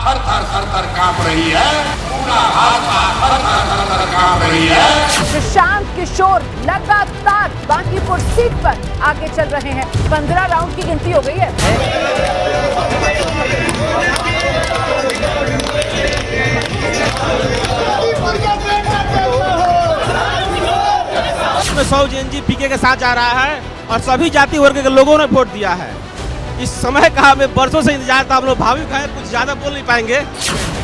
थर कांप रही है, पूरा भाजपा थर कांप रही है। प्रशांत किशोर लगातार बांकीपुर सीट पर आगे चल रहे हैं। 15 राउंड की गिनती हो गई है। सौ जेएनजी पीके के साथ जा रहा है और सभी जाति वर्ग के लोगों ने वोट दिया है। इस समय का हमें बरसों से इंतजार था। हम लोग भावुक हैं, कुछ ज्यादा बोल नहीं पाएंगे।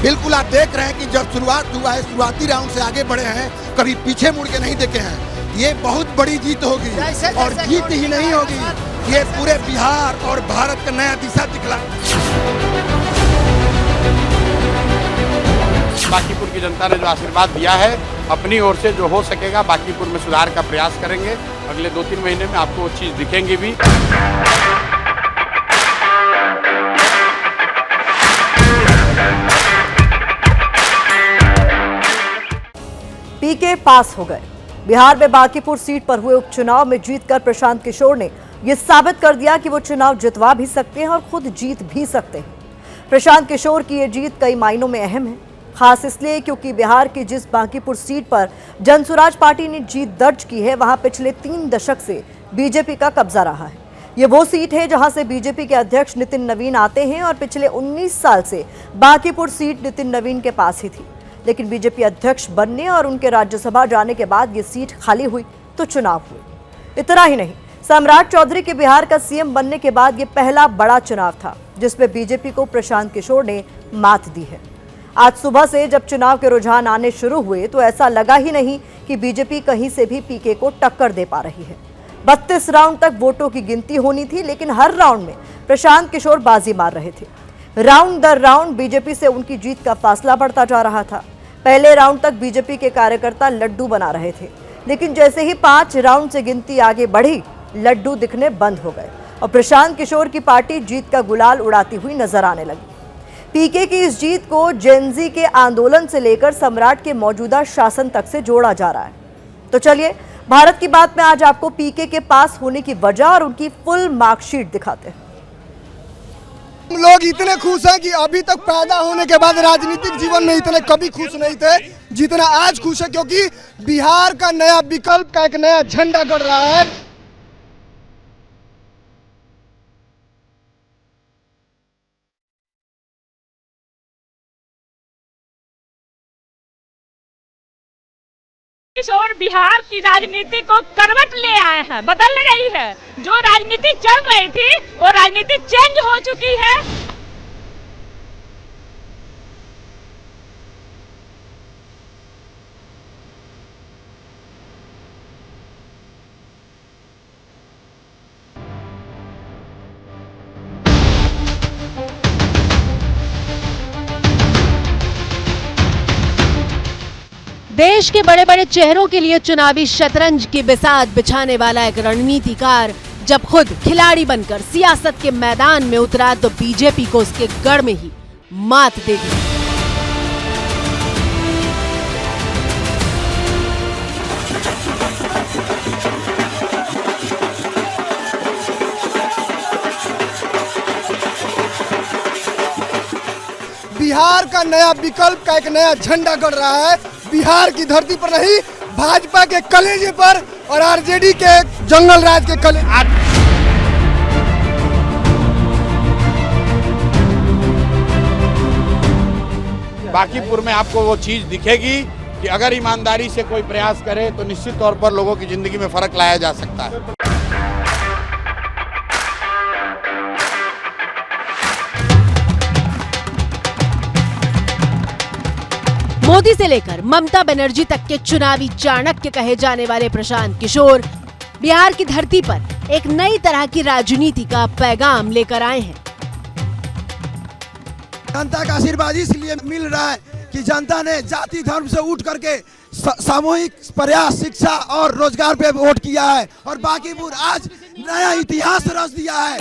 बिल्कुल आप देख रहे हैं कि जब शुरुआत हुआ है, शुरुआती राउंड से आगे बढ़े हैं, कभी पीछे मुड़ के नहीं देखे हैं। ये बहुत बड़ी जीत होगी और जीत ही नहीं होगी, ये पूरे बिहार और भारत का नया दिशा दिखला। बांकीपुर की जनता ने जो आशीर्वाद दिया है, अपनी ओर से जो हो सकेगा बांकीपुर में सुधार का प्रयास करेंगे। अगले 2-3 महीने में आपको वो चीज दिखेंगी भी। पीके पास हो गए। बिहार में बांकीपुर सीट पर हुए उपचुनाव में जीतकर प्रशांत किशोर ने यह साबित कर दिया कि वो चुनाव जितवा भी सकते हैं और खुद जीत भी सकते हैं। प्रशांत किशोर की यह जीत कई मायनों में अहम है, खास इसलिए क्योंकि बिहार की जिस बांकीपुर सीट पर जनसुराज पार्टी ने जीत दर्ज की है, वहां पिछले 3 दशक से बीजेपी का कब्जा रहा है। ये वो सीट है जहां से बीजेपी के अध्यक्ष नितिन नवीन आते हैं और पिछले 19 साल से बांकीपुर सीट नितिन नवीन के पास ही थी। लेकिन बीजेपी अध्यक्ष बनने और उनके राज्यसभा जाने के बाद ये सीट खाली हुई तो चुनाव हुए। इतना ही नहीं, सम्राट चौधरी के बिहार का सीएम बनने के बाद ये पहला बड़ा चुनाव था जिसमें बीजेपी को प्रशांत किशोर ने मात दी है। आज सुबह से जब चुनाव के रुझान आने शुरू हुए तो ऐसा लगा ही नहीं कि बीजेपी कहीं से भी पीके को टक्कर दे पा रही है। 32 राउंड तक वोटों की गिनती होनी थी, लेकिन हर राउंड में प्रशांत किशोर बाजी मार रहे थे। राउंड दर राउंड बीजेपी से उनकी जीत का फासला बढ़ता जा रहा था। पहले राउंड तक बीजेपी के कार्यकर्ता लड्डू बना रहे थे, लेकिन जैसे ही 5 राउंड से गिनती आगे बढ़ी, लड्डू दिखने बंद हो गए और प्रशांत किशोर की पार्टी जीत का गुलाल उड़ाती हुई नजर आने लगी। पीके की इस जीत को जेनजी के आंदोलन से लेकर सम्राट के मौजूदा शासन तक से जोड़ा जा रहा है। तो चलिए भारत की बात में आज आपको पीके के पास होने की वजह और उनकी फुल मार्कशीट दिखाते हैं। हम लोग इतने खुश हैं कि अभी तक पैदा होने के बाद राजनीतिक जीवन में इतने कभी खुश नहीं थे जितना आज खुश है, क्योंकि बिहार का नया विकल्प का एक नया झंडा गड़ रहा है। किशोर बिहार की राजनीति को करवट ले आए हैं, बदल रही है। जो राजनीति चल रही थी वो राजनीति चेंज हो चुकी है। देश के बड़े बड़े चेहरों के लिए चुनावी शतरंज की बिसात बिछाने वाला एक रणनीतिकार जब खुद खिलाड़ी बनकर सियासत के मैदान में उतरा तो बीजेपी को उसके गढ़ में ही मात दे दी। बिहार का नया विकल्प का एक नया झंडा गड़ रहा है। बिहार की धरती पर नहीं, भाजपा के कलेजे पर और आरजेडी के जंगल राज के कलेजे। बांकीपुर में आपको वो चीज दिखेगी कि अगर ईमानदारी से कोई प्रयास करे तो निश्चित तौर पर लोगों की जिंदगी में फर्क लाया जा सकता है। मोदी से लेकर ममता बनर्जी तक के चुनावी चाणक्य कहे जाने वाले प्रशांत किशोर बिहार की धरती पर एक नई तरह की राजनीति का पैगाम लेकर आए हैं। जनता का आशीर्वाद इसलिए मिल रहा है कि जनता ने जाति धर्म से उठ करके सामूहिक प्रयास, शिक्षा और रोजगार पे वोट किया है और बांकीपुर आज नया इतिहास रच दिया है।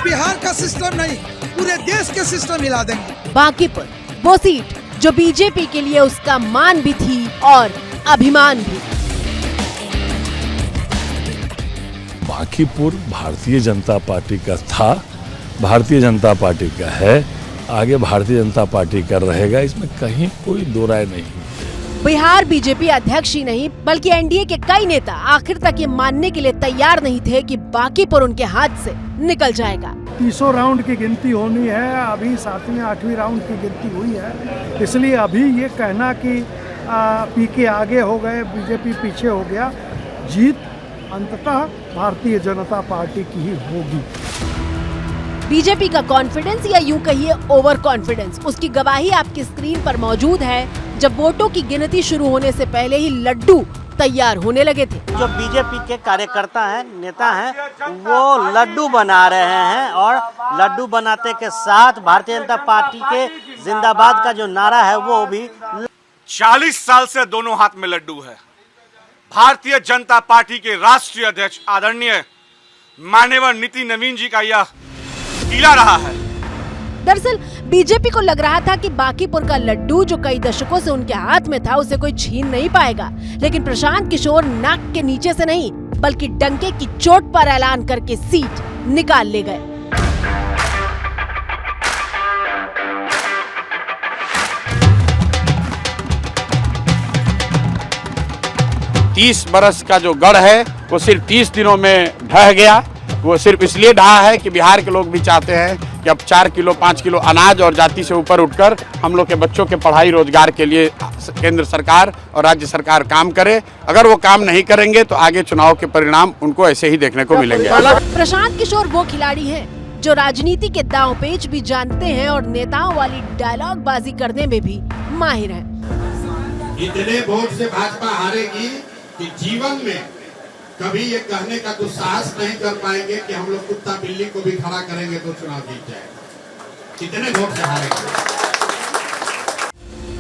बिहार का सिस्टम नहीं, पूरे देश के सिस्टम हिला देंगे। बांकीपुर वो सीट जो बीजेपी के लिए उसका मान भी थी और अभिमान भी। बांकीपुर भारतीय जनता पार्टी का था भारतीय जनता पार्टी का है, आगे भारतीय जनता पार्टी कर रहेगा, इसमें कहीं कोई दो राय नहीं। बिहार बीजेपी अध्यक्ष ही नहीं बल्कि एनडीए के कई नेता आखिर तक ये मानने के लिए तैयार नहीं थे कि बांकीपुर उनके हाथ से निकल जाएगा। 30 राउंड की गिनती होनी है, अभी 7वीं 8वीं राउंड की गिनती हुई है, इसलिए अभी ये कहना कि पीके आगे हो गए, बीजेपी पीछे हो गया, जीत अंततः भारतीय जनता पार्टी की ही होगी। बीजेपी का कॉन्फिडेंस या यूं कहिए ओवर कॉन्फिडेंस, उसकी गवाही आपकी स्क्रीन पर मौजूद है, जब वोटों की गिनती शुरू होने से पहले ही लड्डू तैयार होने लगे थे। जो बीजेपी के कार्यकर्ता हैं, नेता हैं, वो लड्डू बना रहे हैं और लड्डू बनाते के साथ भारतीय जनता पार्टी के जिंदाबाद का जो नारा है वो भी 40 साल से दोनों हाथ में लड्डू है। भारतीय जनता पार्टी के राष्ट्रीय अध्यक्ष आदरणीय माननीय नितिन नवीन जी का यह किला रहा है। दरअसल बीजेपी को लग रहा था कि बांकीपुर का लड्डू जो कई दशकों से उनके हाथ में था उसे कोई छीन नहीं पाएगा, लेकिन प्रशांत किशोर नाक के नीचे से नहीं बल्कि डंके की चोट पर ऐलान करके सीट निकाल ले गए। तीस बरस का जो गढ़ है वो सिर्फ 30 दिनों में ढह गया। वो सिर्फ इसलिए ढहा है कि बिहार के लोग भी चाहते हैं कि अब 4 किलो 5 किलो अनाज और जाति से ऊपर उठकर हम लोग के बच्चों के पढ़ाई रोजगार के लिए केंद्र सरकार और राज्य सरकार काम करे। अगर वो काम नहीं करेंगे तो आगे चुनाव के परिणाम उनको ऐसे ही देखने को मिलेंगे। प्रशांत किशोर वो खिलाड़ी हैं जो राजनीति के दांव पेच भी जानते हैं और नेताओं वाली डायलॉग बाजी करने में भी माहिर हैं। इतने वोट से भाजपा हारेगी कि जीवन में कभी ये कहने का दुस्साहस नहीं कर पाएंगे कि हम लोग कुत्ता बिल्ली को भी खड़ा करेंगे तो चुनाव जीत जाएगा। कितने वोट से हारेंगे।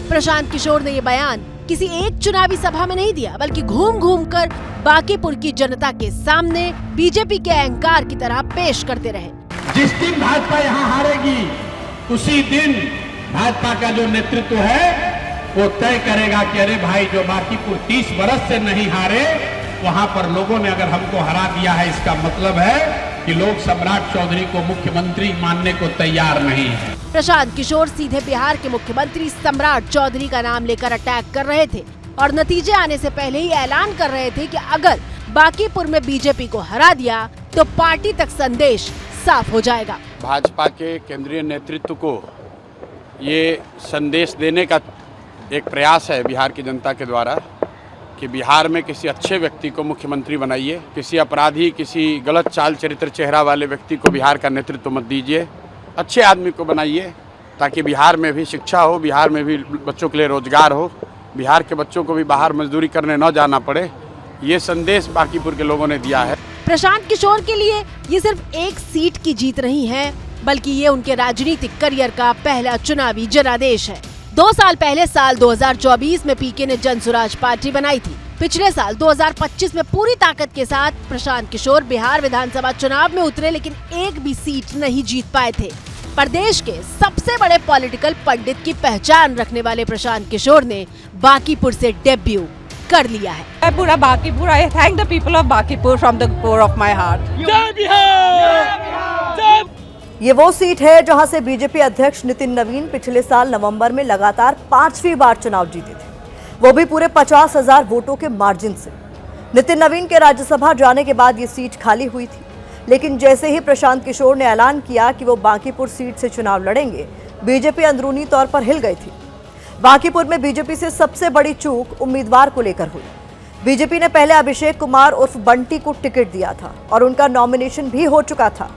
प्रशांत किशोर ने ये बयान किसी एक चुनावी सभा में नहीं दिया, बल्कि घूम घूम कर बांकीपुर की जनता के सामने बीजेपी के अहंकार की तरह पेश करते रहे। जिस दिन भाजपा यहाँ हारेगी उसी दिन भाजपा का जो नेतृत्व है वो तय करेगा कि अरे भाई जो बांकीपुर 30 बरस से नहीं हारे, वहां पर लोगों ने अगर हमको हरा दिया है, इसका मतलब है कि लोग सम्राट चौधरी को मुख्यमंत्री मानने को तैयार नहीं है। प्रशांत किशोर सीधे बिहार के मुख्यमंत्री सम्राट चौधरी का नाम लेकर अटैक कर रहे थे और नतीजे आने से पहले ही ऐलान कर रहे थे कि अगर बांकीपुर में बीजेपी को हरा दिया तो पार्टी तक संदेश साफ हो जाएगा। भाजपा के केंद्रीय नेतृत्व को ये संदेश देने का एक प्रयास है बिहार की जनता के द्वारा कि बिहार में किसी अच्छे व्यक्ति को मुख्यमंत्री बनाइए, किसी अपराधी, किसी गलत चाल चरित्र चेहरा वाले व्यक्ति को बिहार का नेतृत्व मत दीजिए, अच्छे आदमी को बनाइए ताकि बिहार में भी शिक्षा हो, बिहार में भी बच्चों के लिए रोजगार हो, बिहार के बच्चों को भी बाहर मजदूरी करने न जाना पड़े। ये संदेश बांकीपुर के लोगों ने दिया है। प्रशांत किशोर के लिए ये सिर्फ एक सीट की जीत नहीं है, बल्कि ये उनके राजनीतिक करियर का पहला चुनावी जनादेश है। 2 साल पहले साल 2024 में पीके ने जन स्वराज पार्टी बनाई थी। पिछले साल 2025 में पूरी ताकत के साथ प्रशांत किशोर बिहार विधानसभा चुनाव में उतरे, लेकिन एक भी सीट नहीं जीत पाए थे। प्रदेश के सबसे बड़े पॉलिटिकल पंडित की पहचान रखने वाले प्रशांत किशोर ने बांकीपुर से डेब्यू कर लिया है। पूरा बांकीपुर, आई thank the people of Bankipur from the core of my heart. ये वो सीट है जहां से बीजेपी अध्यक्ष नितिन नवीन पिछले साल नवंबर में लगातार 5वीं बार चुनाव जीते थे, वो भी पूरे 50,000 वोटों के मार्जिन से। नितिन नवीन के राज्यसभा जाने के बाद ये सीट खाली हुई थी, लेकिन जैसे ही प्रशांत किशोर ने ऐलान किया कि वो बांकीपुर सीट से चुनाव लड़ेंगे, बीजेपी अंदरूनी तौर पर हिल गई थी। बांकीपुर में बीजेपी से सबसे बड़ी चूक उम्मीदवार को लेकर हुई। बीजेपी ने पहले अभिषेक कुमार उर्फ बंटी को टिकट दिया था और उनका नॉमिनेशन भी हो चुका था,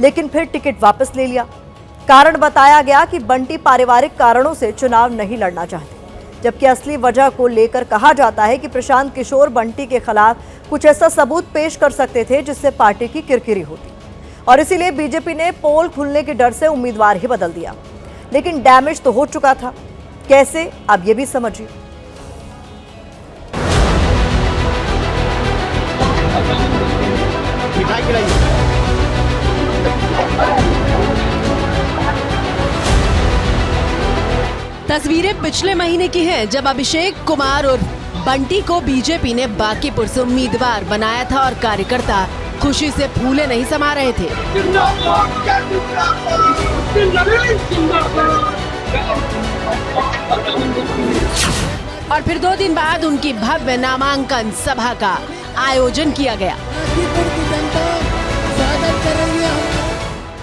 लेकिन फिर टिकट वापस ले लिया। कारण बताया गया कि बंटी पारिवारिक कारणों से चुनाव नहीं लड़ना चाहते, जबकि असली वजह को लेकर कहा जाता है कि प्रशांत किशोर बंटी के खिलाफ कुछ ऐसा सबूत पेश कर सकते थे जिससे पार्टी की किरकिरी होती, और इसीलिए बीजेपी ने पोल खुलने के डर से उम्मीदवार ही बदल दिया। लेकिन डैमेज तो हो चुका था। कैसे, अब ये भी समझिए। तस्वीरें पिछले महीने की हैं, जब अभिषेक कुमार और बंटी को बीजेपी ने बांकीपुर से उम्मीदवार बनाया था और कार्यकर्ता खुशी से फूले नहीं समा रहे थे। और फिर 2 दिन बाद उनकी भव्य नामांकन सभा का आयोजन किया गया।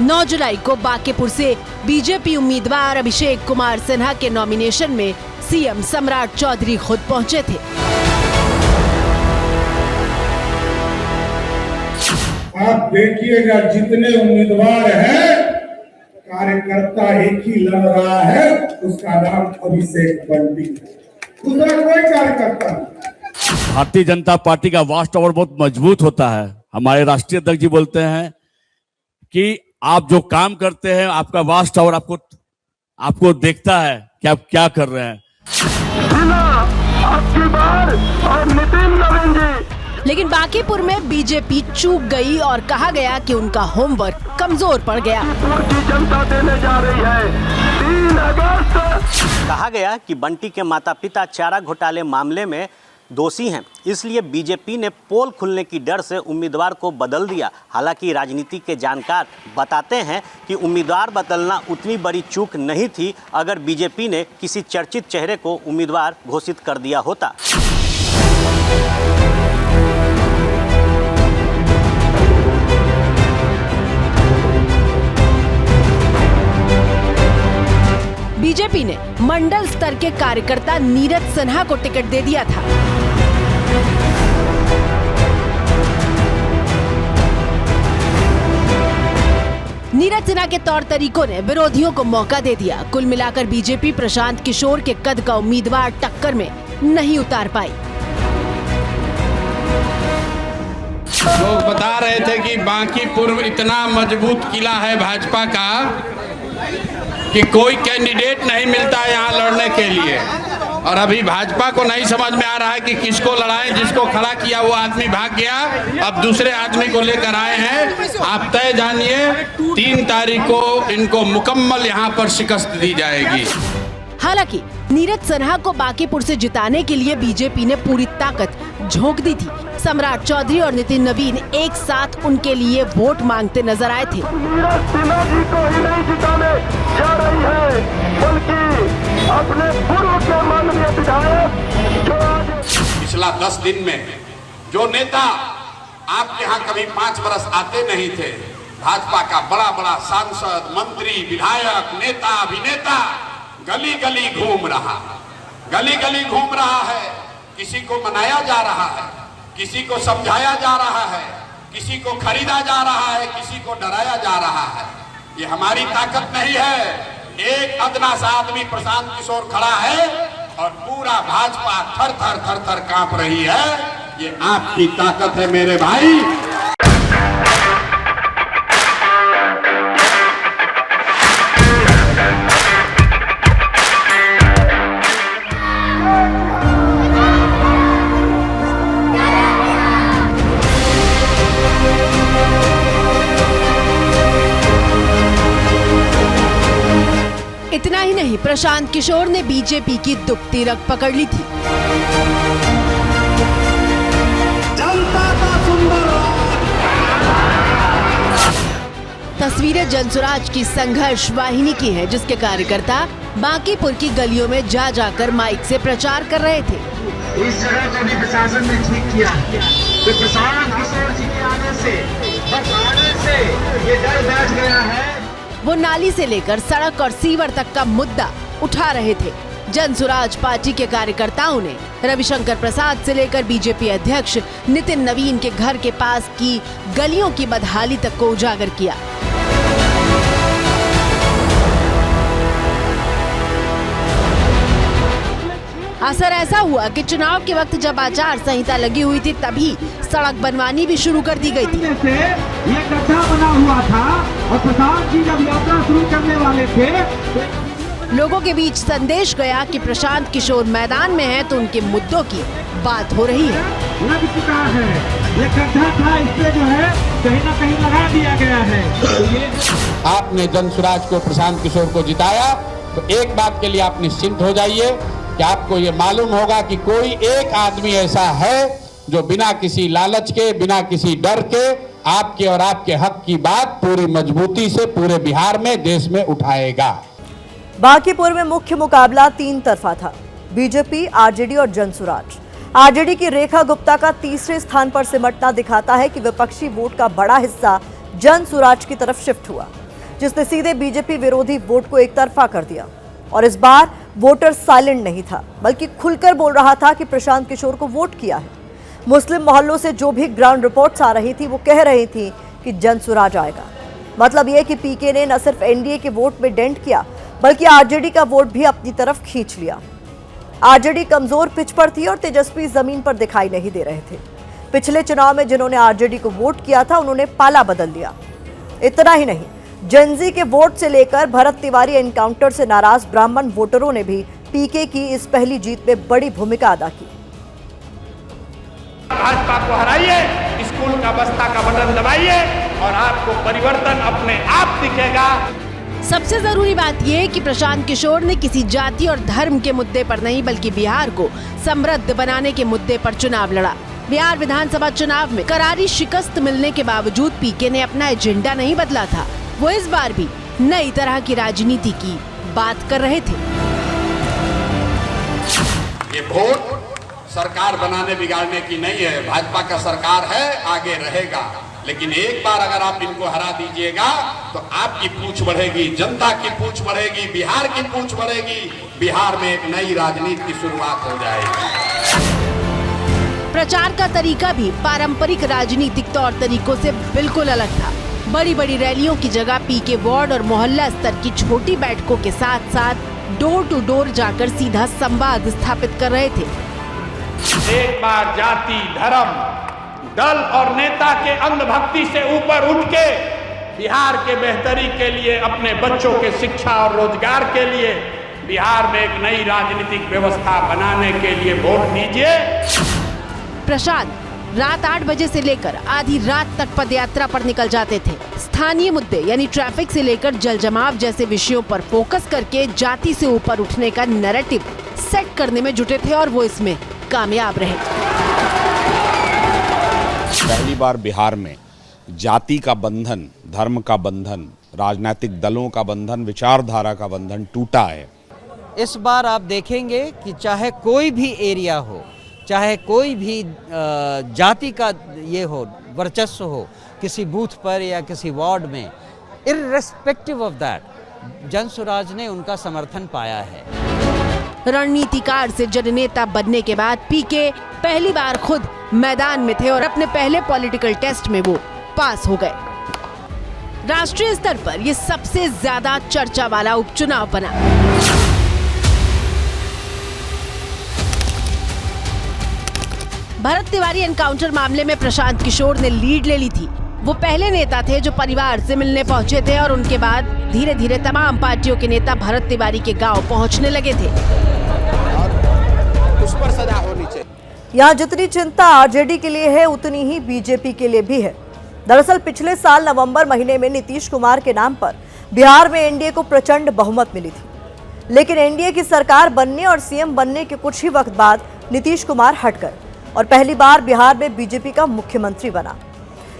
9 जुलाई को बांकीपुर से बीजेपी उम्मीदवार अभिषेक कुमार सिन्हा के नॉमिनेशन में सीएम सम्राट चौधरी खुद पहुंचे थे। आप देखिएगा जितने उम्मीदवार हैं, कार्यकर्ता एक ही लड़ रहा है, उसका नाम अभिषेक बंटी है, दूसरा कोई कार्यकर्ता नहीं। भारतीय जनता पार्टी का वास्ट टावर बहुत मजबूत होता है। हमारे राष्ट्रीय अध्यक्ष जी बोलते हैं कि आप जो काम करते हैं, आपका वास्ट टावर आपको देखता है कि आप क्या कर रहे हैं। लेकिन बांकीपुर में बीजेपी चूक गई और कहा गया कि उनका होमवर्क कमजोर पड़ गया। जनता देने जा रही है 3 अगस्त। कहा गया कि बंटी के माता पिता चारा घोटाले मामले में दोषी हैं, इसलिए बीजेपी ने पोल खुलने की डर से उम्मीदवार को बदल दिया। हालांकि राजनीति के जानकार बताते हैं कि उम्मीदवार बदलना उतनी बड़ी चूक नहीं थी अगर बीजेपी ने किसी चर्चित चेहरे को उम्मीदवार घोषित कर दिया होता। बीजेपी ने मंडल स्तर के कार्यकर्ता नीरज सिन्हा को टिकट दे दिया था। नीरज सिन्हा के तौर तरीकों ने विरोधियों को मौका दे दिया। कुल मिलाकर बीजेपी प्रशांत किशोर के कद का उम्मीदवार टक्कर में नहीं उतार पाई। लोग बता रहे थे कि बांकीपुर इतना मजबूत किला है भाजपा का कि कोई कैंडिडेट नहीं मिलता यहाँ लड़ने के लिए, और अभी भाजपा को नहीं समझ में आ रहा है कि किसको लड़ाएं। जिसको खड़ा किया वो आदमी भाग गया, अब दूसरे आदमी को लेकर आए हैं। आप तय जानिए 3 तारीख को इनको मुकम्मल यहाँ पर शिकस्त दी जाएगी। हालांकि नीरज सिन्हा को बांकीपुर से जिताने के लिए बीजेपी ने पूरी ताकत झोंक दी थी। सम्राट चौधरी और नितिन नवीन एक साथ उनके लिए वोट मांगते नजर आए थे। नीरज सिन्हा जी को ही नहीं जिताने जा रही है, बल्कि अपने पूर्व के माननीय विधायक जो पिछला 10 दिन में जो नेता आपके यहाँ कभी 5 बरस आते नहीं थे, भाजपा का बड़ा बड़ा सांसद, मंत्री, विधायक, नेता, अभिनेता गली गली घूम रहा है। किसी को मनाया जा रहा है, किसी को समझाया जा रहा है, किसी को खरीदा जा रहा है, किसी को डराया जा रहा है। ये हमारी ताकत नहीं है। एक अदना सा आदमी प्रशांत किशोर खड़ा है और पूरा भाजपा थर थर कांप रही है। ये आपकी ताकत है मेरे भाई। इतना ही नहीं, प्रशांत किशोर ने बीजेपी की दुखती रग पकड़ ली थी। जनता का सुंदर तस्वीरें जनसुराज की संघर्ष वाहिनी की हैं, जिसके कार्यकर्ता बांकीपुर की गलियों में जा जाकर माइक से प्रचार कर रहे थे। इस जगह को भी प्रशासन ने ठीक किया तो प्रशांत किशोर जी के आने से ये डर बैठ गया है। वो नाली से लेकर सड़क और सीवर तक का मुद्दा उठा रहे थे। जनसुराज पार्टी के कार्यकर्ताओं ने रविशंकर प्रसाद से लेकर बीजेपी अध्यक्ष नितिन नवीन के घर के पास की गलियों की बदहाली तक को उजागर किया। असर ऐसा हुआ कि चुनाव के वक्त जब आचार संहिता लगी हुई थी, तभी सड़क बनवानी भी शुरू कर दी गई थी। ये गड्ढा बना हुआ था और प्रसाद जी जब यात्रा शुरू करने वाले थे, लोगों के बीच संदेश गया कि प्रशांत किशोर मैदान में हैं तो उनके मुद्दों की बात हो रही है। लग चुका है, ये गड्ढा था, इससे जो है कहीं न कहीं लगा दिया गया है। तो ये आपने जनसुराज को, प्रशांत किशोर को जिताया, तो एक बात के लिए आप निश्चिंत हो जाइए कि आपको ये मालूम होगा कि कोई एक आदमी ऐसा है जो बिना किसी लालच के, बिना किसी डर के आपके और आपके हक की बात पूरी मजबूती से पूरे बिहार में, देश में उठाएगा। बांकीपुर में मुख्य मुकाबला 3 तरफा था, बीजेपी, आरजेडी और जनसुराज। आरजेडी की रेखा गुप्ता का तीसरे स्थान पर सिमटना दिखाता है कि विपक्षी वोट का बड़ा हिस्सा जनसुराज की तरफ शिफ्ट हुआ, जिसने सीधे बीजेपी विरोधी वोट को एक तरफा कर दिया। और इस बार वोटर साइलेंट नहीं था, बल्कि खुलकर बोल रहा था कि प्रशांत किशोर को वोट किया है। मुस्लिम मोहल्लों से जो भी ग्राउंड रिपोर्ट्स आ रही थी वो कह रही थी कि जनसुराज आएगा। मतलब यह कि पीके ने न सिर्फ एनडीए के वोट में डेंट किया, बल्कि आरजेडी का वोट भी अपनी तरफ खींच लिया। आरजेडी कमजोर पिच पर थी और तेजस्वी जमीन पर दिखाई नहीं दे रहे थे। पिछले चुनाव में जिन्होंने आरजेडी को वोट किया था उन्होंने पाला बदल दिया। इतना ही नहीं, जनजी के वोट से लेकर भरत तिवारी एनकाउंटर से नाराज ब्राह्मण वोटरों ने भी पीके की इस पहली जीत में बड़ी भूमिका अदा की। भाजपा को हराइए, स्कूल का बस्ता का बटन दबाइए और आपको परिवर्तन अपने आप दिखेगा। सबसे जरूरी बात यह कि प्रशांत किशोर ने किसी जाति और धर्म के मुद्दे पर नहीं, बल्कि बिहार को समृद्ध बनाने के मुद्दे पर चुनाव लड़ा। बिहार विधानसभा चुनाव में करारी शिकस्त मिलने के बावजूद पीके ने अपना एजेंडा नहीं बदला था। वो इस बार भी नई तरह की राजनीति की बात कर रहे थे। ये वोट सरकार बनाने बिगाड़ने की नहीं है, भाजपा का सरकार है, आगे रहेगा। लेकिन एक बार अगर आप इनको हरा दीजिएगा तो आपकी पूंछ बढ़ेगी, जनता की पूंछ बढ़ेगी, बिहार की पूंछ बढ़ेगी, बिहार में एक नई राजनीति की शुरुआत हो जाएगी। प्रचार का तरीका भी पारंपरिक राजनीतिक तौर तरीकों से बिल्कुल अलग था। बड़ी बड़ी रैलियों की जगह पीके वार्ड और मोहल्ला स्तर की छोटी बैठकों के साथ साथ डोर टू डोर जाकर सीधा संवाद स्थापित कर रहे थे। एक बार जाति, धर्म, दल और नेता के अंधभक्ति से ऊपर उठ के बिहार के बेहतरी के लिए, अपने बच्चों के शिक्षा और रोजगार के लिए, बिहार में एक नई राजनीतिक व्यवस्था बनाने के लिए वोट दीजिए। प्रशांत रात 8 बजे से लेकर आधी रात तक पदयात्रा पर निकल जाते थे। स्थानीय मुद्दे यानी ट्रैफिक से लेकर जल जमाव जैसे विषयों पर फोकस करके जाति से ऊपर उठने का नैरेटिव सेट करने में जुटे थे और वो इसमें कामयाब रहे। पहली बार बिहार में जाति का बंधन, धर्म का बंधन, राजनीतिक दलों का बंधन, विचारधारा का बंधन टूटा है। इस बार आप देखेंगे कि चाहे कोई भी एरिया हो, चाहे कोई भी जाति का ये हो, वर्चस्व हो किसी बूथ पर या किसी वार्ड में, इर्रेस्पेक्टिव ऑफ दैट जनसुराज ने उनका समर्थन पाया है। रणनीतिकार से जननेता बनने के बाद पीके पहली बार खुद मैदान में थे और अपने पहले पॉलिटिकल टेस्ट में वो पास हो गए। राष्ट्रीय स्तर पर ये सबसे ज्यादा चर्चा वाला उपचुनाव बना। भरत तिवारी एनकाउंटर मामले में प्रशांत किशोर ने लीड ले ली थी। वो पहले नेता थे जो परिवार से मिलने पहुंचे थे और उनके बाद धीरे धीरे तमाम पार्टियों के नेता भरत तिवारी के गांव पहुंचने लगे थे। उस पर सजा होनी चाहिए। यहाँ जितनी चिंता आरजेडी के लिए है उतनी ही बीजेपी के लिए भी है। दरअसल पिछले साल नवंबर महीने में नीतीश कुमार के नाम पर बिहार में एनडीए को प्रचंड बहुमत मिली थी, लेकिन एनडीए की सरकार बनने और सीएम बनने के कुछ ही वक्त बाद नीतीश कुमार हट गए और पहली बार बिहार में बीजेपी का मुख्यमंत्री बना।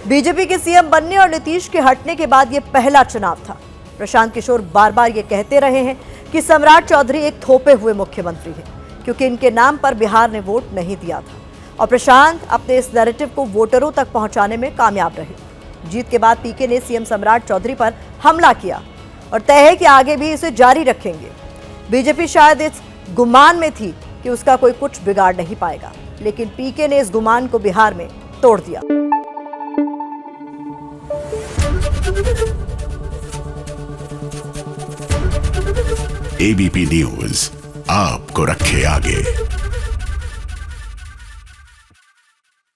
बीजेपी के सीएम बनने और नीतीश के हटने के बाद यह पहला चुनाव था। प्रशांत किशोर बार बार ये कहते रहे हैं कि सम्राट चौधरी एक थोपे हुए मुख्यमंत्री हैं, क्योंकि इनके नाम पर बिहार ने वोट नहीं दिया था और प्रशांत अपने इस नैरेटिव को वोटरों तक पहुंचाने में कामयाब रहे। जीत के बाद पीके ने सीएम सम्राट चौधरी पर हमला किया और तय है कि आगे भी इसे जारी रखेंगे। बीजेपी शायद इस गुमान में थी कि उसका कोई कुछ बिगाड़ नहीं पाएगा, लेकिन पीके ने इस गुमान को बिहार में तोड़ दिया। एबीपी न्यूज आपको रखे आगे।